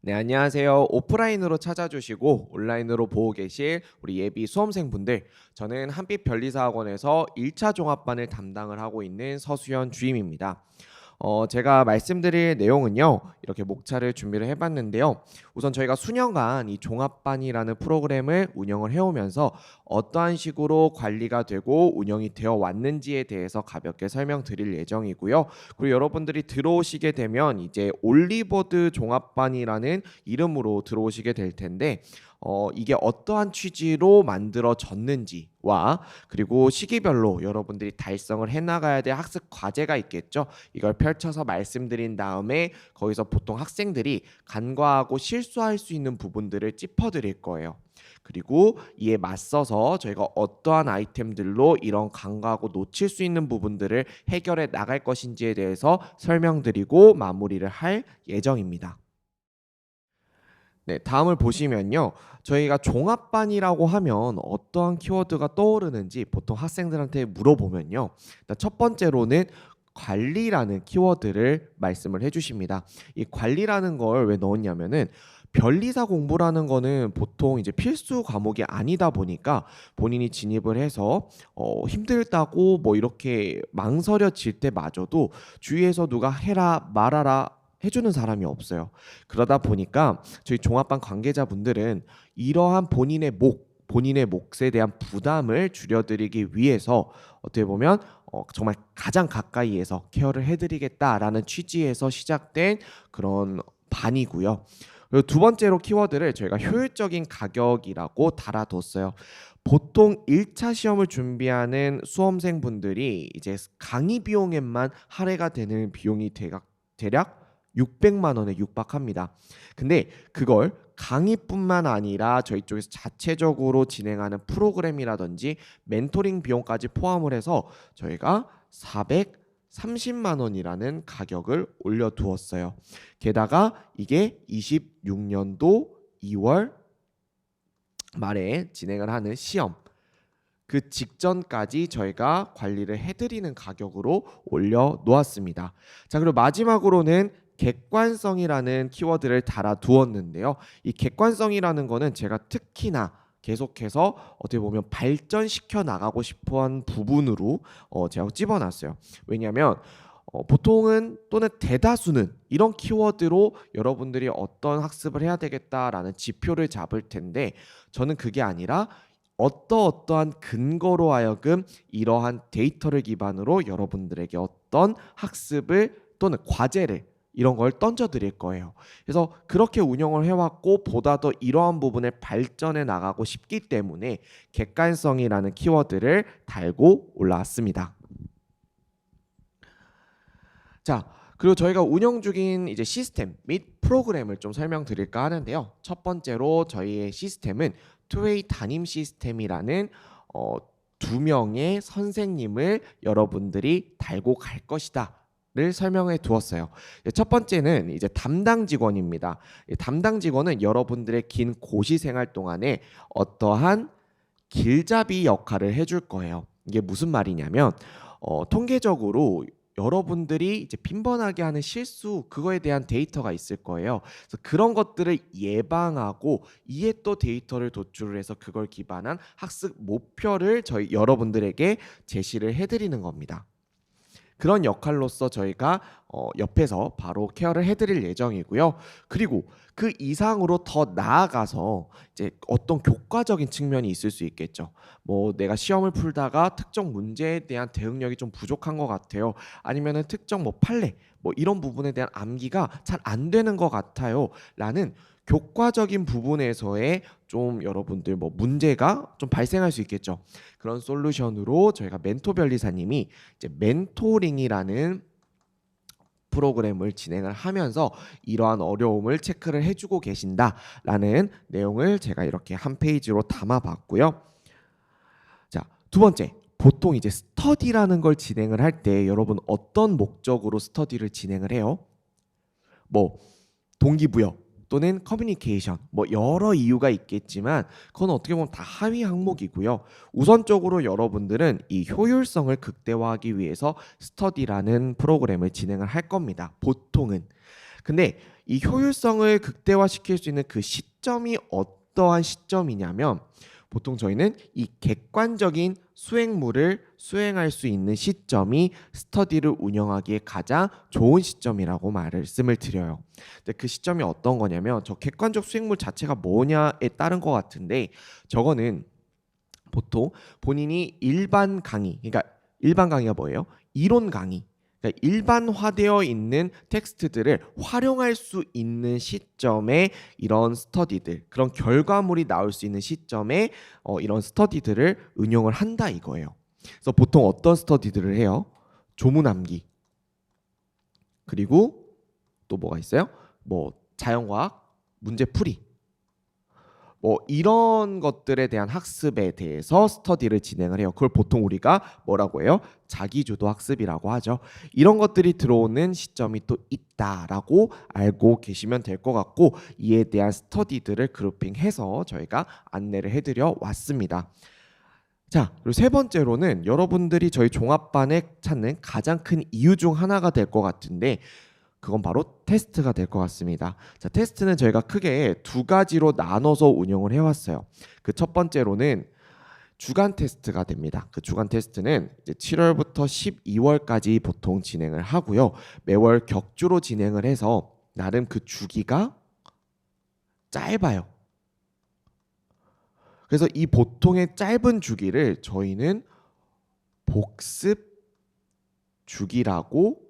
네, 안녕하세요. 오프라인으로 찾아주시고 온라인으로 보고 계실 우리 예비 수험생분들, 저는 한빛 변리사학원에서 1차 종합반을 담당을 하고 있는 서수연 주임입니다. 제가 말씀드릴 내용은요, 이렇게 목차를 준비를 해봤는데요. 우선 저희가 수년간 이 종합반이라는 프로그램을 운영을 해오면서 어떠한 식으로 관리가 되고 운영이 되어 왔는지에 대해서 가볍게 설명드릴 예정이고요. 그리고 여러분들이 들어오시게 되면 이제 올리버드 종합반이라는 이름으로 들어오시게 될 텐데, 이게 어떠한 취지로 만들어졌는지와 그리고 시기별로 여러분들이 달성을 해나가야 될 학습 과제가 있겠죠. 이걸 펼쳐서 말씀드린 다음에 거기서 보통 학생들이 간과하고 실수할 수 있는 부분들을 짚어드릴 거예요. 그리고 이에 맞서서 저희가 어떠한 아이템들로 이런 간과하고 놓칠 수 있는 부분들을 해결해 나갈 것인지에 대해서 설명드리고 마무리를 할 예정입니다. 네, 다음을 보시면요. 저희가 종합반이라고 하면 어떠한 키워드가 떠오르는지 보통 학생들한테 물어보면요. 일단 첫 번째로는 관리라는 키워드를 말씀을 해주십니다. 이 관리라는 걸 왜 넣었냐면은 변리사 공부라는 거는 보통 이제 필수 과목이 아니다 보니까 본인이 진입을 해서 힘들다고 뭐 이렇게 망설여질 때마저도 주위에서 누가 해라 말아라 해주는 사람이 없어요. 그러다 보니까 저희 종합반 관계자분들은 이러한 본인의 몫에 대한 부담을 줄여드리기 위해서 어떻게 보면 정말 가장 가까이에서 케어를 해드리겠다라는 취지에서 시작된 그런 반이고요. 그리고 두 번째로 키워드를 저희가 효율적인 가격이라고 달아뒀어요. 보통 1차 시험을 준비하는 수험생분들이 이제 강의 비용에만 할애가 되는 비용이 대략 600만 원에 육박합니다. 근데 그걸 강의뿐만 아니라 저희 쪽에서 자체적으로 진행하는 프로그램이라든지 멘토링 비용까지 포함을 해서 저희가 430만 원이라는 가격을 올려두었어요. 게다가 이게 26년도 2월 말에 진행을 하는 시험 그 직전까지 저희가 관리를 해드리는 가격으로 올려놓았습니다. 자, 그리고 마지막으로는 객관성이라는 키워드를 달아두었는데요. 이 객관성이라는 거는 제가 특히나 계속해서 어떻게 보면 발전시켜 나가고 싶어한 부분으로 제가 집어놨어요. 왜냐하면 보통은 또는 대다수는 이런 키워드로 여러분들이 어떤 학습을 해야 되겠다라는 지표를 잡을 텐데, 저는 그게 아니라 어떠한 근거로 하여금 이러한 데이터를 기반으로 여러분들에게 어떤 학습을 또는 과제를 이런 걸 던져 드릴 거예요. 그래서 그렇게 운영을 해왔고 보다 더 이러한 부분을 발전해 나가고 싶기 때문에 객관성이라는 키워드를 달고 올라왔습니다. 자, 그리고 저희가 운영 중인 이제 시스템 및 프로그램을 좀 설명드릴까 하는데요. 첫 번째로 저희의 시스템은 투웨이 담임 시스템이라는 두 명의 선생님을 여러분들이 달고 갈 것이다. 를 설명해 두었어요. 첫 번째는 이제 담당 직원입니다. 담당 직원은 여러분들의 긴 고시 생활 동안에 어떠한 길잡이 역할을 해줄 거예요. 이게 무슨 말이냐면 통계적으로 여러분들이 이제 빈번하게 하는 실수 그거에 대한 데이터가 있을 거예요. 그래서 그런 것들을 예방하고 이에 또 데이터를 도출을 해서 그걸 기반한 학습 목표를 저희 여러분들에게 제시를 해드리는 겁니다. 그런 역할로서 저희가 옆에서 바로 케어를 해드릴 예정이고요. 그리고 그 이상으로 더 나아가서 이제 어떤 교과적인 측면이 있을 수 있겠죠. 뭐 내가 시험을 풀다가 특정 문제에 대한 대응력이 좀 부족한 것 같아요. 아니면은 특정 뭐 판례 뭐 이런 부분에 대한 암기가 잘 안 되는 것 같아요. 라는 교과적인 부분에서의 좀 여러분들 뭐 문제가 좀 발생할 수 있겠죠. 그런 솔루션으로 저희가 멘토 변리사님이 이제 멘토링이라는 프로그램을 진행을 하면서 이러한 어려움을 체크를 해주고 계신다라는 내용을 제가 이렇게 한 페이지로 담아봤고요. 자, 두 번째. 보통 이제 스터디라는 걸 진행을 할 때 여러분 어떤 목적으로 스터디를 진행을 해요? 뭐 동기부여 또는 커뮤니케이션 뭐 여러 이유가 있겠지만 그건 어떻게 보면 다 하위 항목이고요. 우선적으로 여러분들은 이 효율성을 극대화하기 위해서 스터디라는 프로그램을 진행을 할 겁니다. 보통은. 근데 이 효율성을 극대화시킬 수 있는 그 시점이 어떠한 시점이냐면 보통 저희는 이 객관적인 수행물을 수행할 수 있는 시점이 스터디를 운영하기에 가장 좋은 시점이라고 말씀을 드려요. 근데 그 시점이 어떤 거냐면 저 객관적 수행물 자체가 뭐냐에 따른 것 같은데 저거는 보통 본인이 일반 강의, 그러니까 일반 강의가 뭐예요? 이론 강의. 그러니까 일반화되어 있는 텍스트들을 활용할 수 있는 시점에 이런 스터디들, 그런 결과물이 나올 수 있는 시점에 이런 스터디들을 운용을 한다 이거예요. 그래서 보통 어떤 스터디들을 해요? 조문 암기. 그리고 또 뭐가 있어요? 뭐 자연과학 문제 풀이. 뭐 이런 것들에 대한 학습에 대해서 스터디를 진행을 해요. 그걸 보통 우리가 뭐라고 해요? 자기주도 학습이라고 하죠. 이런 것들이 들어오는 시점이 또 있다라고 알고 계시면 될 것 같고 이에 대한 스터디들을 그룹핑해서 저희가 안내를 해드려 왔습니다. 자, 그리고 세 번째로는 여러분들이 저희 종합반에 찾는 가장 큰 이유 중 하나가 될 것 같은데 그건 바로 테스트가 될 것 같습니다. 자, 테스트는 저희가 크게 두 가지로 나눠서 운영을 해왔어요. 그 첫 번째로는 주간 테스트가 됩니다. 그 주간 테스트는 이제 7월부터 12월까지 보통 진행을 하고요. 매월 격주로 진행을 해서 나름 그 주기가 짧아요. 그래서 이 보통의 짧은 주기를 저희는 복습 주기라고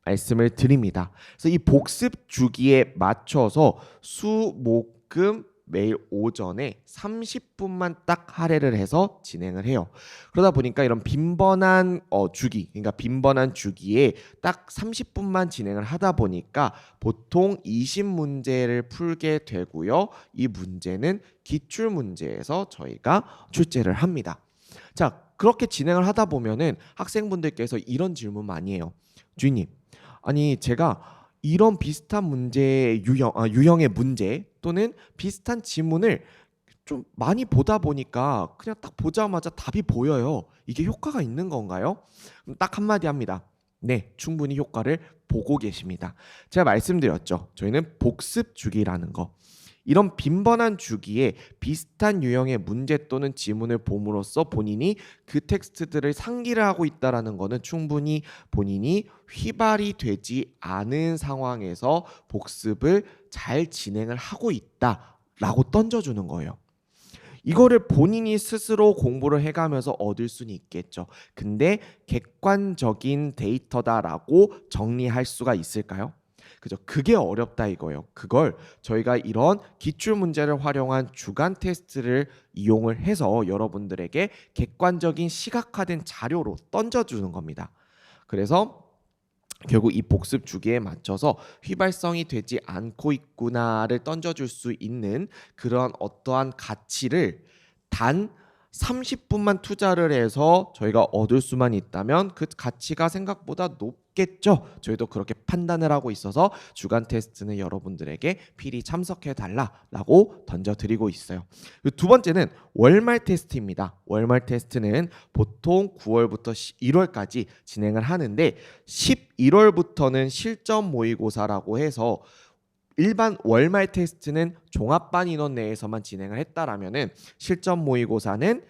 말씀을 드립니다. 그래서 이 복습 주기에 맞춰서 수, 목, 금 매일 오전에 30분만 딱 할애를 해서 진행을 해요. 그러다 보니까 이런 빈번한 주기, 그러니까 빈번한 주기에 딱 30분만 진행을 하다 보니까 보통 20문제를 풀게 되고요. 이 문제는 기출 문제에서 저희가 출제를 합니다. 자, 그렇게 진행을 하다 보면은 학생분들께서 이런 질문 많이 해요. 주인님, 아니 제가 이런 비슷한 문제의 유형의 문제 또는 비슷한 지문을 좀 많이 보다 보니까 그냥 딱 보자마자 답이 보여요. 이게 효과가 있는 건가요? 딱 한마디 합니다. 네, 충분히 효과를 보고 계십니다. 제가 말씀드렸죠. 저희는 복습 주기라는 거. 이런 빈번한 주기에 비슷한 유형의 문제 또는 지문을 봄으로써 본인이 그 텍스트들을 상기를 하고 있다는 것은 충분히 본인이 휘발이 되지 않은 상황에서 복습을 잘 진행을 하고 있다라고 던져주는 거예요. 이거를 본인이 스스로 공부를 해가면서 얻을 수는 있겠죠. 근데 객관적인 데이터다라고 정리할 수가 있을까요? 그죠? 그게 어렵다 이거예요. 그걸 저희가 이런 기출 문제를 활용한 주간 테스트를 이용을 해서 여러분들에게 객관적인 시각화된 자료로 던져주는 겁니다. 그래서 결국 이 복습 주기에 맞춰서 휘발성이 되지 않고 있구나를 던져줄 수 있는 그런 어떠한 가치를 단 30분만 투자를 해서 저희가 얻을 수만 있다면 그 가치가 생각보다 높겠죠. 저희도 그렇게 판단을 하고 있어서 주간 테스트는 여러분들에게 필히 참석해 달라라고 던져드리고 있어요. 두 번째는 월말 테스트입니다. 월말 테스트는 보통 9월부터 1월까지 진행을 하는데 11월부터는 실전 모의고사라고 해서 일반 월말 테스트는 종합반 인원 내에서만 진행을 했다라면은 실전 모의고사는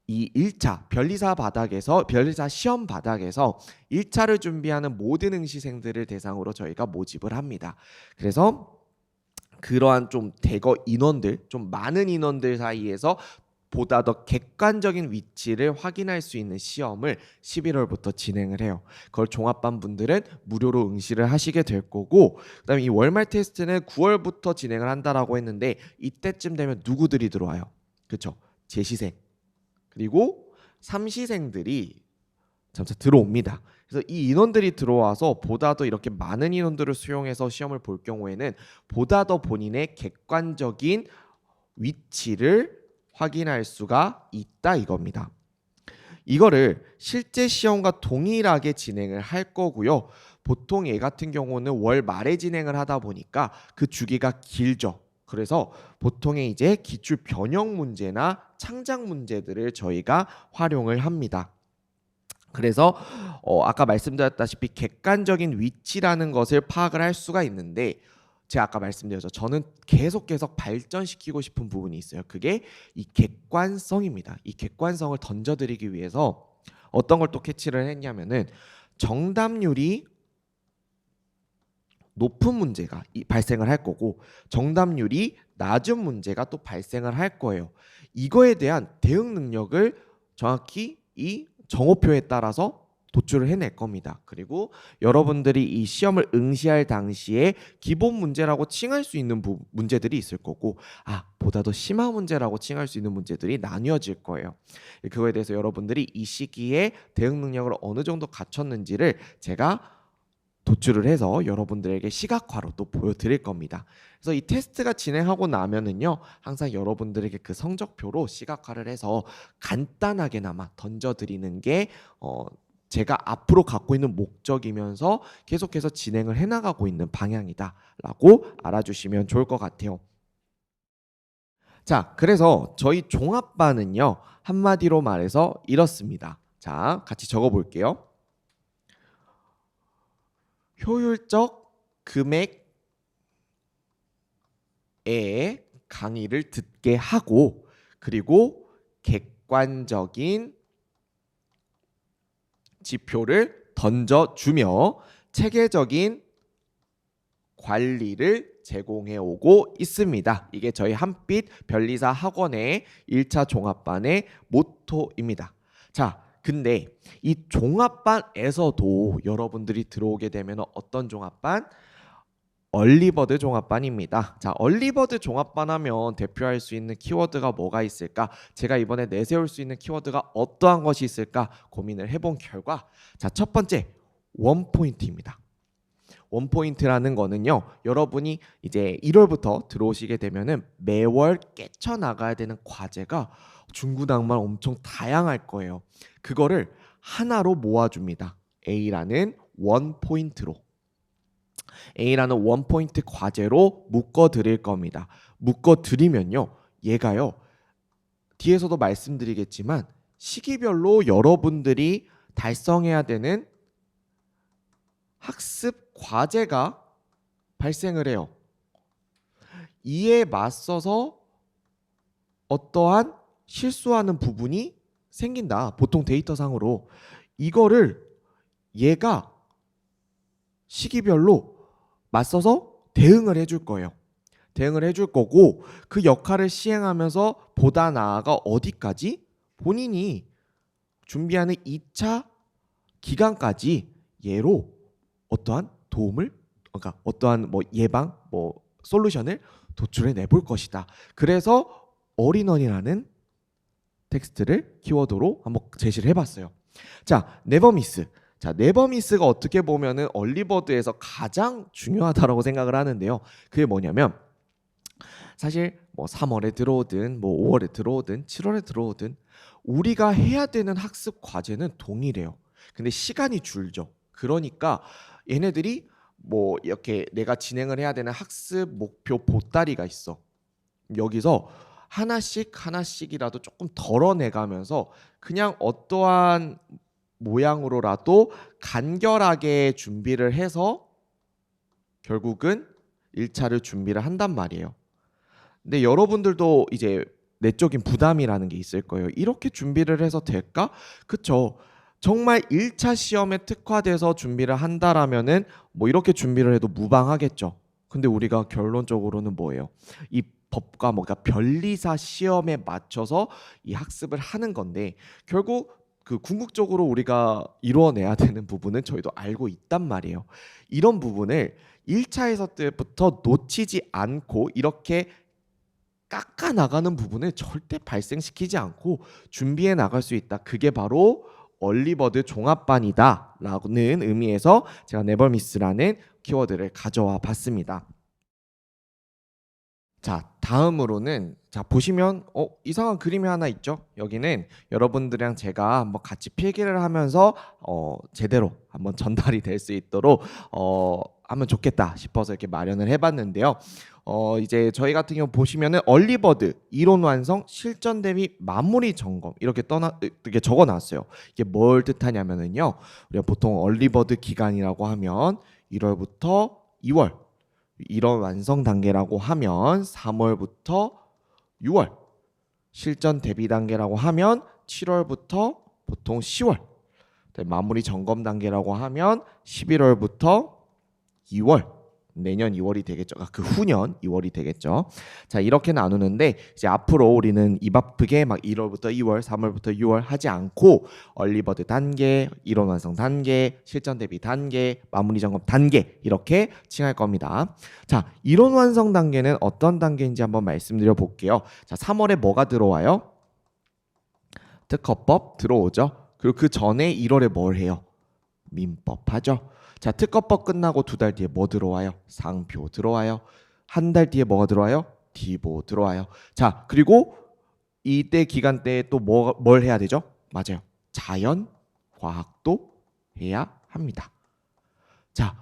이 1차 변리사 시험 바닥에서 1차를 준비하는 모든 응시생들을 대상으로 저희가 모집을 합니다. 그래서 그러한 좀 대거 인원들, 좀 많은 인원들 사이에서 보다 더 객관적인 위치를 확인할 수 있는 시험을 11월부터 진행을 해요. 그걸 종합반 분들은 무료로 응시를 하시게 될 거고, 그다음에 이 월말 테스트는 9월부터 진행을 한다라고 했는데 이때쯤 되면 누구들이 들어와요? 그렇죠? 재시생 그리고 삼시생들이 점차 들어옵니다. 그래서 이 인원들이 들어와서 보다 더 이렇게 많은 인원들을 수용해서 시험을 볼 경우에는 보다 더 본인의 객관적인 위치를 확인할 수가 있다 이겁니다. 이거를 실제 시험과 동일하게 진행을 할 거고요. 보통 얘 같은 경우는 월 말에 진행을 하다 보니까 그 주기가 길죠. 그래서 보통의 이제 기출 변형 문제나 창작 문제들을 저희가 활용을 합니다. 그래서 아까 말씀드렸다시피 객관적인 위치라는 것을 파악을 할 수가 있는데, 제가 아까 말씀드렸죠. 저는 계속 발전시키고 싶은 부분이 있어요. 그게 이 객관성입니다. 이 객관성을 던져드리기 위해서 어떤 걸 또 캐치를 했냐면은, 정답률이 높은 문제가 발생을 할 거고 정답률이 낮은 문제가 또 발생을 할 거예요. 이거에 대한 대응 능력을 정확히 이 정오표에 따라서 도출을 해낼 겁니다. 그리고 여러분들이 이 시험을 응시할 당시에 기본 문제라고 칭할 수 있는 문제들이 있을 거고, 보다 더 심한 문제라고 칭할 수 있는 문제들이 나뉘어질 거예요. 그거에 대해서 여러분들이 이 시기에 대응 능력을 어느 정도 갖췄는지를 제가 도출을 해서 여러분들에게 시각화로 또 보여드릴 겁니다. 그래서 이 테스트가 진행하고 나면은요, 항상 여러분들에게 그 성적표로 시각화를 해서 간단하게나마 던져드리는 게 제가 앞으로 갖고 있는 목적이면서 계속해서 진행을 해나가고 있는 방향이다라고 알아주시면 좋을 것 같아요. 자, 그래서 저희 종합반은요, 한마디로 말해서 이렇습니다. 자, 같이 적어볼게요. 효율적 금액의 강의를 듣게 하고, 그리고 객관적인 지표를 던져주며 체계적인 관리를 제공해 오고 있습니다. 이게 저희 한빛 변리사 학원의 1차 종합반의 모토입니다. 자, 근데 이 종합반에서도 여러분들이 들어오게 되면 어떤 종합반? 얼리버드 종합반입니다. 자, 얼리버드 종합반 하면 대표할 수 있는 키워드가 뭐가 있을까? 제가 이번에 내세울 수 있는 키워드가 어떠한 것이 있을까 고민을 해본 결과, 자, 첫 번째 원포인트입니다. 원포인트라는 거는요, 여러분이 이제 1월부터 들어오시게 되면은 매월 깨쳐나가야 되는 과제가 중구난방 엄청 다양할 거예요. 그거를 하나로 모아줍니다. A라는 원포인트로. A라는 원포인트 과제로 묶어드릴 겁니다. 묶어드리면요, 얘가요, 뒤에서도 말씀드리겠지만 시기별로 여러분들이 달성해야 되는 학습 과제가 발생을 해요. 이에 맞서서 어떠한 실수하는 부분이 생긴다. 보통 데이터상으로 이거를 얘가 시기별로 맞서서 대응을 해줄 거예요. 대응을 해줄 거고, 그 역할을 시행하면서 보다 나아가 어디까지 본인이 준비하는 2차 기간까지 얘로 어떠한 도움을, 그러니까 어떠한 예방 솔루션을 도출해 내볼 것이다. 그래서 올인원이라는 텍스트를 키워드로 한번 제시를 해봤어요. 자, 네버미스. 자, 네버미스가 어떻게 보면은 얼리버드에서 가장 중요하다라고 생각을 하는데요. 그게 뭐냐면, 사실 3월에 들어오든 5월에 들어오든 7월에 들어오든 우리가 해야 되는 학습 과제는 동일해요. 근데 시간이 줄죠. 그러니까 얘네들이 이렇게 내가 진행을 해야 되는 학습 목표 보따리가 있어. 여기서 하나씩이라도 조금 덜어내가면서 그냥 어떠한 모양으로라도 간결하게 준비를 해서 결국은 1차를 준비를 한단 말이에요. 근데 여러분들도 이제 내적인 부담이라는 게 있을 거예요. 이렇게 준비를 해서 될까? 그쵸? 정말 1차 시험에 특화돼서 준비를 한다라면은 이렇게 준비를 해도 무방하겠죠. 근데 우리가 결론적으로는 뭐예요? 이 법과 변리사 시험에 맞춰서 이 학습을 하는 건데, 결국 그 궁극적으로 우리가 이루어내야 되는 부분은 저희도 알고 있단 말이에요. 이런 부분을 1차에서 때부터 놓치지 않고 이렇게 깎아 나가는 부분을 절대 발생시키지 않고 준비해 나갈 수 있다. 그게 바로 얼리버드 종합반이다 라는 의미에서 제가 네버미스라는 키워드를 가져와 봤습니다. 자, 다음으로는 자 보시면 이상한 그림이 하나 있죠. 여기는 여러분들이랑 제가 한번 같이 필기를 하면서 제대로 한번 전달이 될 수 있도록 하면 좋겠다 싶어서 이렇게 마련을 해봤는데요. 이제 저희 같은 경우 보시면은 얼리버드 이론 완성 실전 대비 마무리 점검 이렇게 적어놨어요. 이게 뭘 뜻하냐면은요. 우리가 보통 얼리버드 기간이라고 하면 1월부터 2월 이런 완성 단계라고 하면 3월부터 6월, 실전 대비 단계라고 하면 7월부터 보통 10월, 마무리 점검 단계라고 하면 11월부터 2월, 내년 2월이 되겠죠. 그 후년 2월이 되겠죠. 자, 이렇게 나누는데 이제 앞으로 우리는 입 아프게 막 1월부터 2월, 3월부터 6월 하지 않고 얼리버드 단계, 이론 완성 단계, 실전 대비 단계, 마무리 점검 단계 이렇게 칭할 겁니다. 자, 이론 완성 단계는 어떤 단계인지 한번 말씀드려 볼게요. 자, 3월에 뭐가 들어와요? 특허법 들어오죠. 그리고 그 전에 1월에 뭘 해요? 민법 하죠. 자, 특허법 끝나고 2달 뒤에 뭐 들어와요? 상표 들어와요. 한 달 뒤에 뭐가 들어와요? 디보 들어와요. 자, 그리고 이때 기간 때에 또 뭘 해야 되죠? 맞아요. 자연, 과학도 해야 합니다. 자,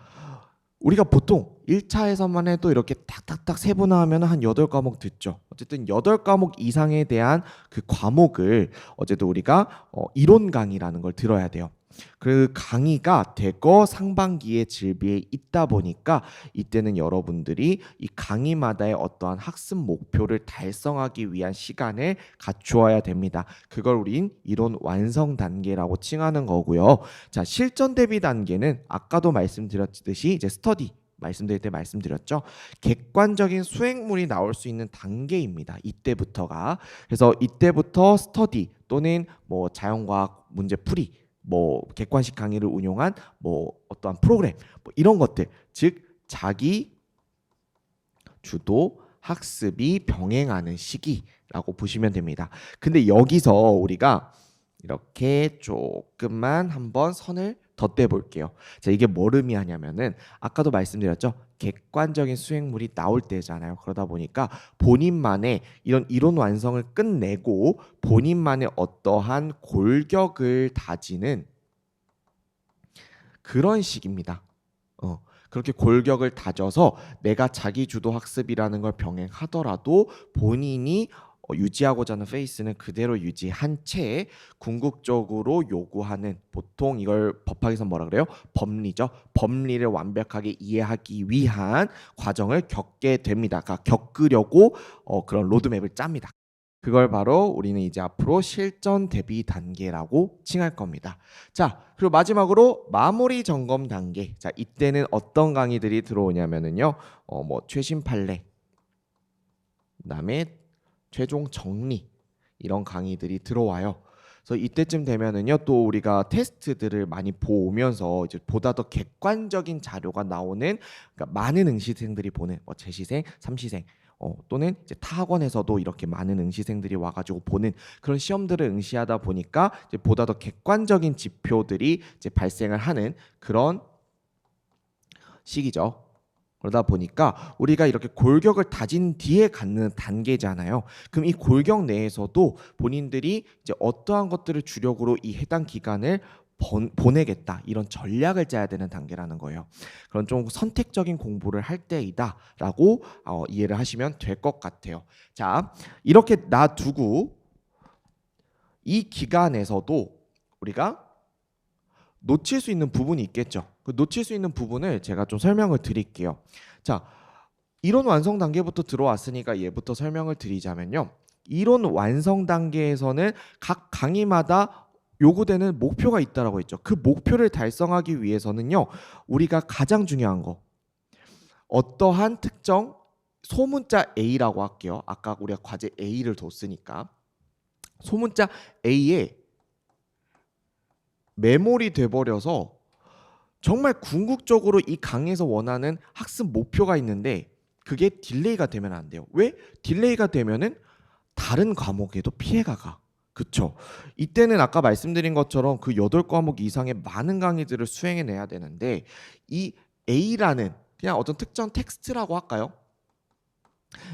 우리가 보통 1차에서만 해도 이렇게 탁탁탁 세분화하면 한 8과목 듣죠. 어쨌든 8과목 이상에 대한 그 과목을 어쨌든 우리가 이론 강의라는 걸 들어야 돼요. 그 강의가 대거 상반기에 질비에 있다 보니까 이때는 여러분들이 이 강의마다의 어떠한 학습 목표를 달성하기 위한 시간을 갖추어야 됩니다. 그걸 우린 이론 완성 단계라고 칭하는 거고요. 자, 실전 대비 단계는 아까도 말씀드렸듯이 이제 스터디 말씀드릴 때 말씀드렸죠. 객관적인 수행물이 나올 수 있는 단계입니다. 이때부터가. 그래서 이때부터 스터디 또는 뭐 자연과학 문제 풀이 뭐 객관식 강의를 운용한 뭐 어떠한 프로그램 뭐 이런 것들 즉 자기 주도 학습이 병행하는 시기라고 보시면 됩니다. 근데 여기서 우리가 이렇게 조금만 한번 선을 덧대 볼게요. 자, 이게 뭘 의미하냐면은 아까도 말씀드렸죠. 객관적인 수행물이 나올 때잖아요. 그러다 보니까 본인만의 이런 이론 완성을 끝내고 본인만의 어떠한 골격을 다지는 그런 식입니다. 그렇게 골격을 다져서 내가 자기 주도 학습이라는 걸 병행하더라도 본인이 유지하고자 하는 페이스는 그대로 유지한 채 궁극적으로 요구하는 보통 이걸 법학에서 뭐라 그래요? 법리죠. 법리를 완벽하게 이해하기 위한 과정을 겪게 됩니다. 그러니까 겪으려고 그런 로드맵을 짭니다. 그걸 바로 우리는 이제 앞으로 실전 대비 단계라고 칭할 겁니다. 자, 그리고 마지막으로 마무리 점검 단계. 자, 이때는 어떤 강의들이 들어오냐면은요. 뭐 최신 판례, 그다음에 최종 정리 이런 강의들이 들어와요. 그래서 이때쯤 되면은요 또 우리가 테스트들을 많이 보면서 이제 보다 더 객관적인 자료가 나오는 그러니까 많은 응시생들이 보는 뭐 재시생, 삼시생 또는 이제 타 학원에서도 이렇게 많은 응시생들이 와가지고 보는 그런 시험들을 응시하다 보니까 이제 보다 더 객관적인 지표들이 이제 발생을 하는 그런 시기죠. 그러다 보니까 우리가 이렇게 골격을 다진 뒤에 갖는 단계잖아요. 그럼 이 골격 내에서도 본인들이 이제 어떠한 것들을 주력으로 이 해당 기간을 보내겠다 이런 전략을 짜야 되는 단계라는 거예요. 그런 좀 선택적인 공부를 할 때이다라고 이해를 하시면 될 것 같아요. 자, 이렇게 놔두고 이 기간에서도 우리가 놓칠 수 있는 부분이 있겠죠. 그 놓칠 수 있는 부분을 제가 좀 설명을 드릴게요. 자, 이론 완성 단계부터 들어왔으니까 얘부터 설명을 드리자면요. 이론 완성 단계에서는 각 강의마다 요구되는 목표가 있다라고 했죠. 그 목표를 달성하기 위해서는요. 우리가 가장 중요한 거 어떠한 특정 소문자 A라고 할게요. 아까 우리가 과제 A를 뒀으니까 소문자 A에 메모리 돼버려서 정말 궁극적으로 이 강의에서 원하는 학습 목표가 있는데 그게 딜레이가 되면 안 돼요. 왜? 딜레이가 되면은 다른 과목에도 피해가 가. 그쵸? 이때는 아까 말씀드린 것처럼 그 8과목 이상의 많은 강의들을 수행해내야 되는데 이 A라는 그냥 어떤 특정 텍스트라고 할까요?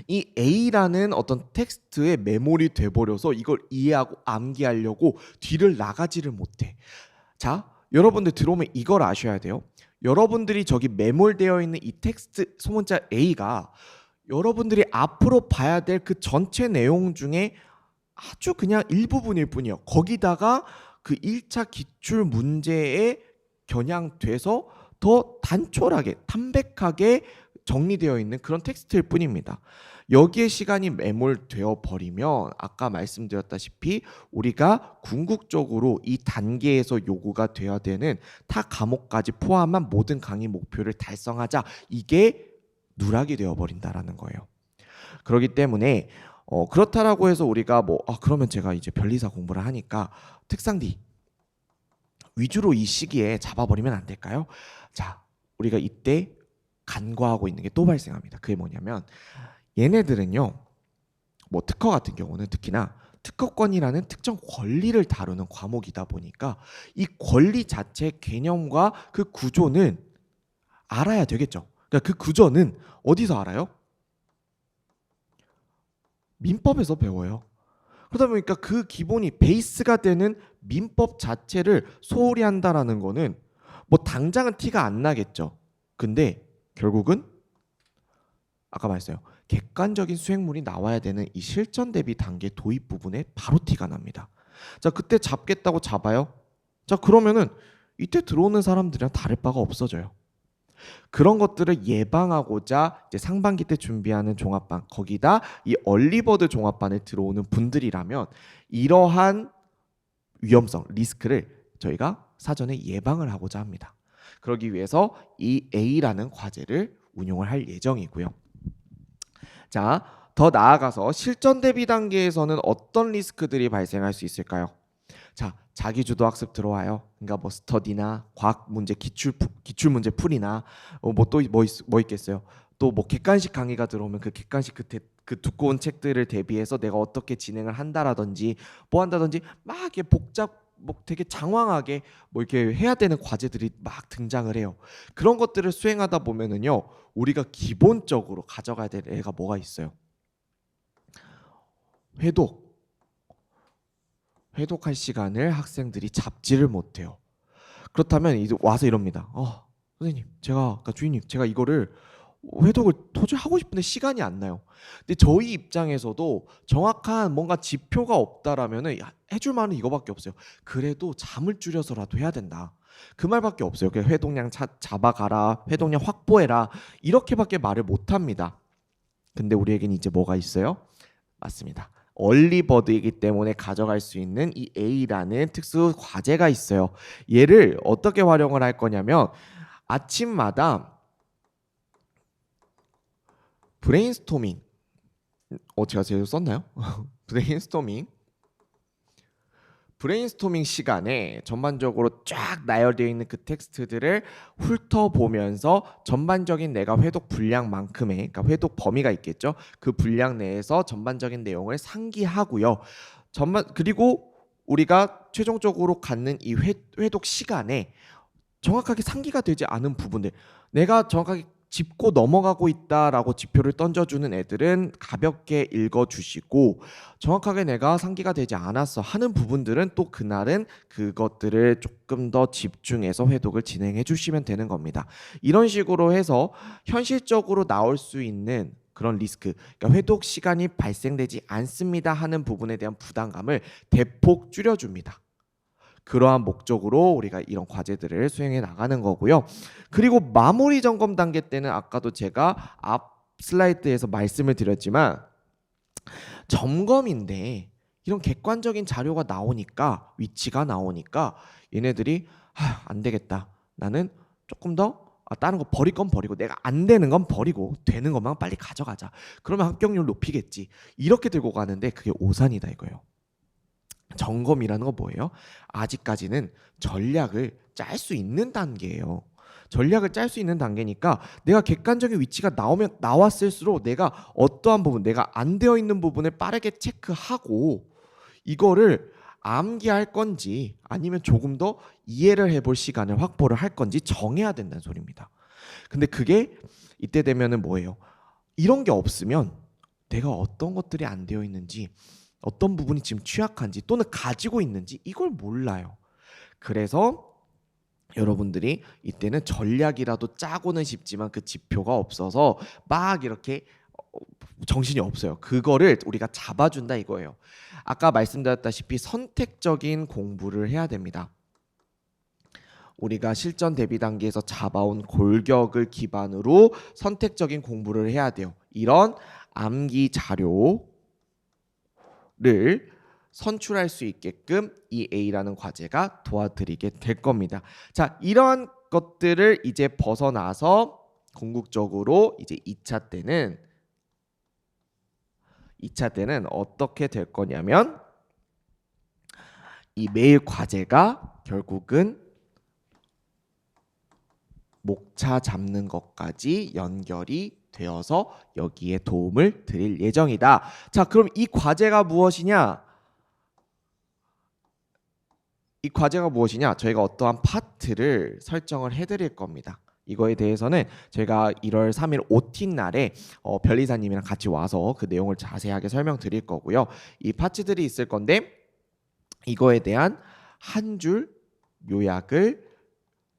이 A라는 어떤 텍스트에 메모리 돼버려서 이걸 이해하고 암기하려고 뒤를 나가지를 못해. 자, 여러분들 들어오면 이걸 아셔야 돼요. 여러분들이 저기 메모되어 있는 이 텍스트 소문자 A가 여러분들이 앞으로 봐야 될 그 전체 내용 중에 아주 그냥 일부분일 뿐이에요. 거기다가 그 1차 기출 문제에 겨냥돼서 더 단촐하게 담백하게 정리되어 있는 그런 텍스트일 뿐입니다. 여기에 시간이 매몰되어 버리면 아까 말씀드렸다시피 우리가 궁극적으로 이 단계에서 요구가 되어야 되는 타 과목까지 포함한 모든 강의 목표를 달성하자, 이게 누락이 되어 버린다라는 거예요. 그렇기 때문에 그렇다라고 해서 우리가 그러면 제가 이제 변리사 공부를 하니까 특상 D 위주로 이 시기에 잡아버리면 안 될까요? 자, 우리가 이때 간과하고 있는 게 또 발생합니다. 그게 뭐냐면 얘네들은요, 특허 같은 경우는 특히나 특허권이라는 특정 권리를 다루는 과목이다 보니까 이 권리 자체 개념과 그 구조는 알아야 되겠죠. 그러니까 그 구조는 어디서 알아요? 민법에서 배워요. 그러다 보니까 그 기본이 베이스가 되는 민법 자체를 소홀히 한다라는 거는 당장은 티가 안 나겠죠. 근데 결국은 아까 말했어요. 객관적인 수행물이 나와야 되는 이 실전 대비 단계 도입 부분에 바로 티가 납니다. 자, 그때 잡겠다고 잡아요. 자, 그러면은 이때 들어오는 사람들이랑 다를 바가 없어져요. 그런 것들을 예방하고자 이제 상반기 때 준비하는 종합반, 거기다 이 얼리버드 종합반에 들어오는 분들이라면 이러한 위험성, 리스크를 저희가 사전에 예방을 하고자 합니다. 그러기 위해서 이 A라는 과제를 운용을 할 예정이고요. 자, 더 나아가서 실전 대비 단계에서는 어떤 리스크들이 발생할 수 있을까요? 자, 자기주도 학습 들어와요. 그러니까 스터디나 과학 문제 기출 문제 풀이나 또 뭐 있겠어요. 또 객관식 강의가 들어오면 그 객관식 그 두꺼운 책들을 대비해서 내가 어떻게 진행을 한다라든지 한다든지 막 이렇게 복잡 되게 장황하게 이렇게 해야 되는 과제들이 막 등장을 해요. 그런 것들을 수행하다 보면은요, 우리가 기본적으로 가져가야 될 애가 뭐가 있어요? 회독할 시간을 학생들이 잡지를 못해요. 그렇다면 이제 와서 이럽니다. 선생님, 그러니까 주인님, 제가 이거를 회독을 도저히 하고 싶은데 시간이 안 나요. 근데 저희 입장에서도 정확한 뭔가 지표가 없다라면은 해줄 말은 이거밖에 없어요. 그래도 잠을 줄여서라도 해야 된다. 그 말밖에 없어요. 그냥 회독량 잡아가라, 회독량 확보해라, 이렇게밖에 말을 못합니다. 근데 우리에게는 이제 뭐가 있어요? 맞습니다. 얼리버드이기 때문에 가져갈 수 있는 이 A라는 특수 과제가 있어요. 얘를 어떻게 활용을 할 거냐면 아침마다 브레인스토밍, 제가 제대로 썼나요? 브레인스토밍 시간에 전반적으로 쫙 나열되어 있는 그 텍스트들을 훑어보면서 전반적인 내가 회독 분량만큼의, 그러니까 회독 범위가 있겠죠. 그 분량 내에서 전반적인 내용을 상기하고요. 그리고 우리가 최종적으로 갖는 이 회독 시간에 정확하게 상기가 되지 않은 부분들, 내가 정확하게 짚고 넘어가고 있다라고 지표를 던져주는 애들은 가볍게 읽어주시고, 정확하게 내가 상기가 되지 않았어 하는 부분들은 또 그날은 그것들을 조금 더 집중해서 회독을 진행해 주시면 되는 겁니다. 이런 식으로 해서 현실적으로 나올 수 있는 그런 리스크, 그러니까 회독 시간이 발생되지 않습니다 하는 부분에 대한 부담감을 대폭 줄여줍니다. 그러한 목적으로 우리가 이런 과제들을 수행해 나가는 거고요. 그리고 마무리 점검 단계 때는 아까도 제가 앞 슬라이드에서 말씀을 드렸지만 점검인데 이런 객관적인 자료가 나오니까, 위치가 나오니까 얘네들이 안 되겠다, 나는 조금 더 다른 거 버릴 건 버리고 내가 안 되는 건 버리고 되는 것만 빨리 가져가자, 그러면 합격률 높이겠지, 이렇게 들고 가는데 그게 오산이다 이거예요. 점검이라는 건 뭐예요? 아직까지는 전략을 짤 수 있는 단계예요. 전략을 짤 수 있는 단계니까 내가 객관적인 위치가 나왔을수록 내가 어떠한 부분, 내가 안 되어 있는 부분을 빠르게 체크하고 이거를 암기할 건지 아니면 조금 더 이해를 해볼 시간을 확보를 할 건지 정해야 된다는 소리입니다. 근데 그게 이때 되면은 뭐예요? 이런 게 없으면 내가 어떤 것들이 안 되어 있는지, 어떤 부분이 지금 취약한지 또는 가지고 있는지 이걸 몰라요. 그래서 여러분들이 이때는 전략이라도 짜고는 싶지만 그 지표가 없어서 막 이렇게 정신이 없어요. 그거를 우리가 잡아준다 이거예요. 아까 말씀드렸다시피 선택적인 공부를 해야 됩니다. 우리가 실전 대비 단계에서 잡아온 골격을 기반으로 선택적인 공부를 해야 돼요. 이런 암기 자료를 선출할 수 있게끔 이 A라는 과제가 도와드리게 될 겁니다. 자, 이러한 것들을 이제 벗어나서 궁극적으로 이제 2차 때는 어떻게 될 거냐면 이 매일 과제가 결국은 목차 잡는 것까지 연결이 되어서 여기에 도움을 드릴 예정이다. 자, 그럼 이 과제가 무엇이냐? 저희가 어떠한 파트를 설정을 해드릴 겁니다. 이거에 대해서는 저희가 1월 3일 OT 날에 변리사님이랑 같이 와서 그 내용을 자세하게 설명드릴 거고요. 이 파트들이 있을 건데 이거에 대한 한 줄 요약을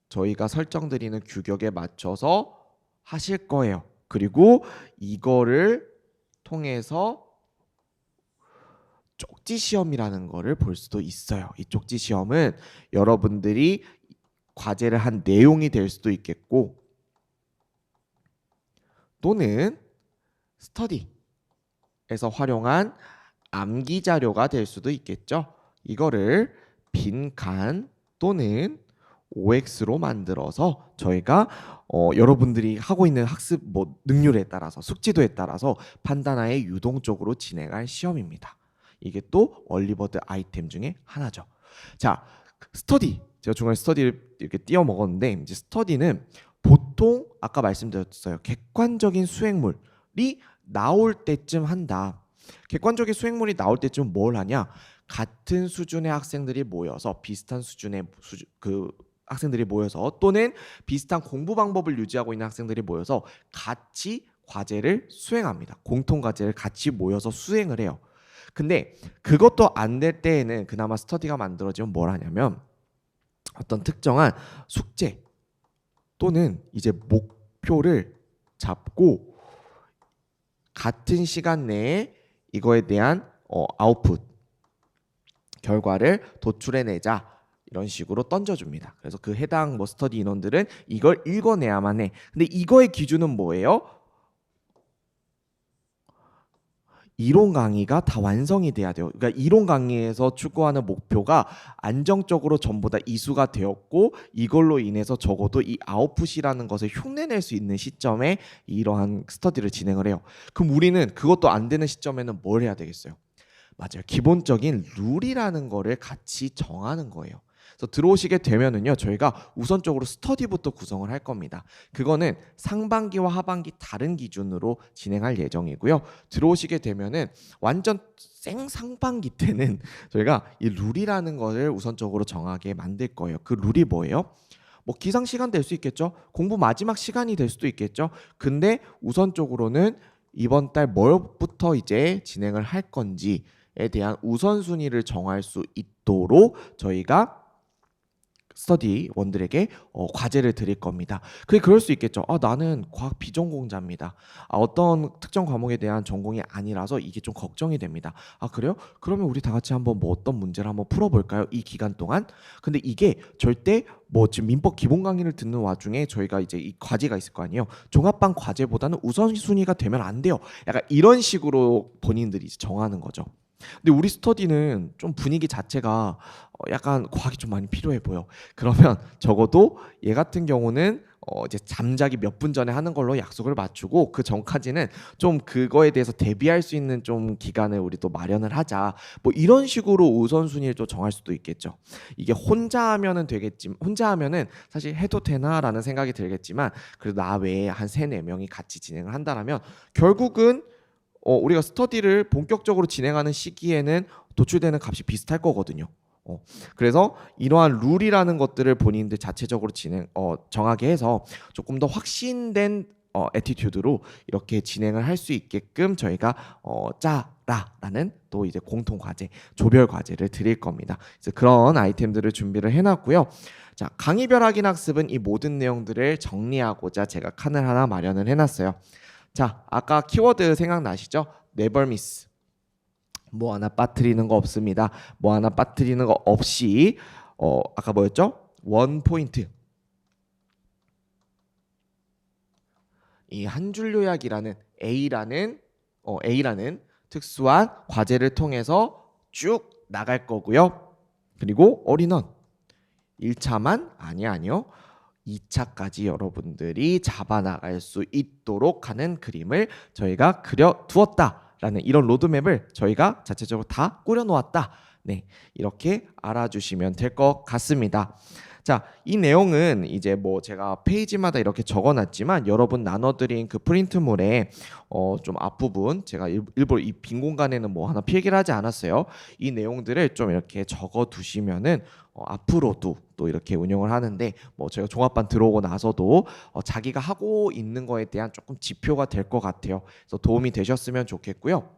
저희가 설정드리는 규격에 맞춰서 하실 거예요. 그리고 이거를 통해서 쪽지 시험이라는 거를 볼 수도 있어요. 이 쪽지 시험은 여러분들이 과제를 한 내용이 될 수도 있겠고 또는 스터디에서 활용한 암기 자료가 될 수도 있겠죠. 이거를 빈칸 또는 OX로 만들어서 저희가 여러분들이 하고 있는 학습 능률에 따라서 숙지도에 따라서 판단하에 유동적으로 진행할 시험입니다. 이게 또 얼리버드 아이템 중에 하나죠. 자, 스터디. 제가 중간에 스터디를 이렇게 띄워 먹었는데 이제 스터디는 보통 아까 말씀드렸어요. 객관적인 수행물이 나올 때쯤 한다. 객관적인 수행물이 나올 때쯤 뭘 하냐? 같은 수준의 학생들이 모여서 비슷한 수준의 학생들이 모여서 또는 비슷한 공부 방법을 유지하고 있는 학생들이 모여서 같이 과제를 수행합니다. 공통 과제를 같이 모여서 수행을 해요. 근데 그것도 안 될 때에는 그나마 스터디가 만들어지면 뭘 하냐면 어떤 특정한 숙제 또는 이제 목표를 잡고 같은 시간 내에 이거에 대한 아웃풋 결과를 도출해내자 이런 식으로 던져줍니다. 그래서 그 해당 스터디 인원들은 이걸 읽어내야만 해. 근데 이거의 기준은 뭐예요? 이론 강의가 다 완성이 돼야 돼요. 그러니까 이론 강의에서 추구하는 목표가 안정적으로 전부 다 이수가 되었고 이걸로 인해서 적어도 이 아웃풋이라는 것을 흉내낼 수 있는 시점에 이러한 스터디를 진행을 해요. 그럼 우리는 그것도 안 되는 시점에는 뭘 해야 되겠어요? 맞아요. 기본적인 룰이라는 거를 같이 정하는 거예요. 그래서 들어오시게 되면은요, 저희가 우선적으로 스터디부터 구성을 할 겁니다. 그거는 상반기와 하반기 다른 기준으로 진행할 예정이고요. 들어오시게 되면은 완전 생 상반기 때는 저희가 이 룰이라는 거를 우선적으로 정하게 만들 거예요. 그 룰이 뭐예요? 뭐 기상 시간 될 수 있겠죠. 공부 마지막 시간이 될 수도 있겠죠. 근데 우선적으로는 이번 달 뭐부터 이제 진행을 할 건지에 대한 우선순위를 정할 수 있도록 저희가 스터디원들에게 과제를 드릴 겁니다. 그럴 수 있겠죠. 나는 과학 비전공자입니다. 어떤 특정 과목에 대한 전공이 아니라서 이게 좀 걱정이 됩니다. 그래요? 그러면 우리 다 같이 한번 어떤 문제를 한번 풀어볼까요? 이 기간 동안. 근데 이게 절대 지금 민법 기본 강의를 듣는 와중에 저희가 이제 이 과제가 있을 거 아니에요. 종합반 과제보다는 우선순위가 되면 안 돼요. 약간 이런 식으로 본인들이 정하는 거죠. 근데 우리 스터디는 좀 분위기 자체가 약간 과학이 좀 많이 필요해 보여. 그러면 적어도 얘 같은 경우는 이제 잠자기 몇 분 전에 하는 걸로 약속을 맞추고 그 전까지는 좀 그거에 대해서 대비할 수 있는 좀 기간을 우리 또 마련을 하자. 이런 식으로 우선순위를 또 정할 수도 있겠죠. 이게 혼자 하면은 되겠지만 혼자 하면은 사실 해도 되나라는 생각이 들겠지만 그래도 나 외에 한 3-4명이 같이 진행을 한다라면 결국은 우리가 스터디를 본격적으로 진행하는 시기에는 도출되는 값이 비슷할 거거든요. 그래서 이러한 룰이라는 것들을 본인들 자체적으로 정하게 해서 조금 더 확신된 애티튜드로 이렇게 진행을 할 수 있게끔 저희가 짜라라는 또 이제 공통 과제, 조별 과제를 드릴 겁니다. 그래서 그런 아이템들을 준비를 해놨고요. 자, 강의별 확인 학습은 이 모든 내용들을 정리하고자 제가 칸을 하나 마련을 해놨어요. 자, 아까 키워드 생각나시죠? never miss. 뭐 하나 빠뜨리는 거 없습니다. 뭐 하나 빠뜨리는 거 없이 아까 뭐였죠? 원 포인트. 이 한 줄 요약이라는 A라는 특수한 과제를 통해서 쭉 나갈 거고요. 그리고 올인원 1차만 아니요. 2차까지 여러분들이 잡아나갈 수 있도록 하는 그림을 저희가 그려 두었다라는 이런 로드맵을 저희가 자체적으로 다 꾸려 놓았다. 네, 이렇게 알아주시면 될 것 같습니다. 자, 이 내용은 이제 뭐 제가 페이지마다 이렇게 적어놨지만 여러분 나눠드린 그 프린트물에 좀 앞부분 제가 일부러 이 빈 공간에는 뭐 하나 필기를 하지 않았어요. 이 내용들을 좀 이렇게 적어두시면은 앞으로도 또 이렇게 운영을 하는데 뭐 제가 종합반 들어오고 나서도 자기가 하고 있는 거에 대한 조금 지표가 될 것 같아요. 그래서 도움이 되셨으면 좋겠고요.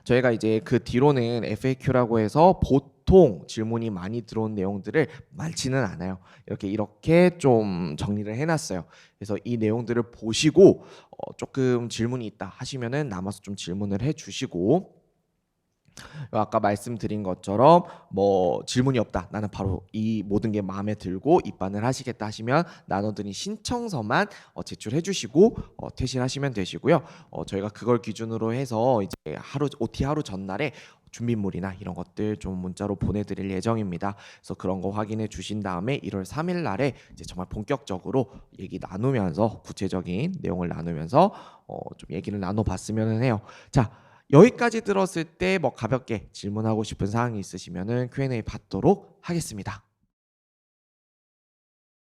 저희가 이제 그 뒤로는 FAQ라고 해서 보통 질문이 많이 들어온 내용들을 많지는 않아요. 이렇게 좀 정리를 해놨어요. 그래서 이 내용들을 보시고 조금 질문이 있다 하시면은 남아서 좀 질문을 해주시고, 아까 말씀드린 것처럼 뭐 질문이 없다, 나는 바로 이 모든 게 마음에 들고 입반을 하시겠다 하시면 나눠드린 신청서만 제출해 주시고 퇴실하시면 되시고요. 저희가 그걸 기준으로 해서 이제 OT 하루 전날에 준비물이나 이런 것들 좀 문자로 보내드릴 예정입니다. 그래서 그런 거 확인해 주신 다음에 1월 3일 날에 이제 정말 본격적으로 얘기 나누면서 구체적인 내용을 나누면서 좀 얘기를 나눠봤으면 해요. 자, 여기까지 들었을 때 뭐 가볍게 질문하고 싶은 사항이 있으시면은 Q&A 받도록 하겠습니다.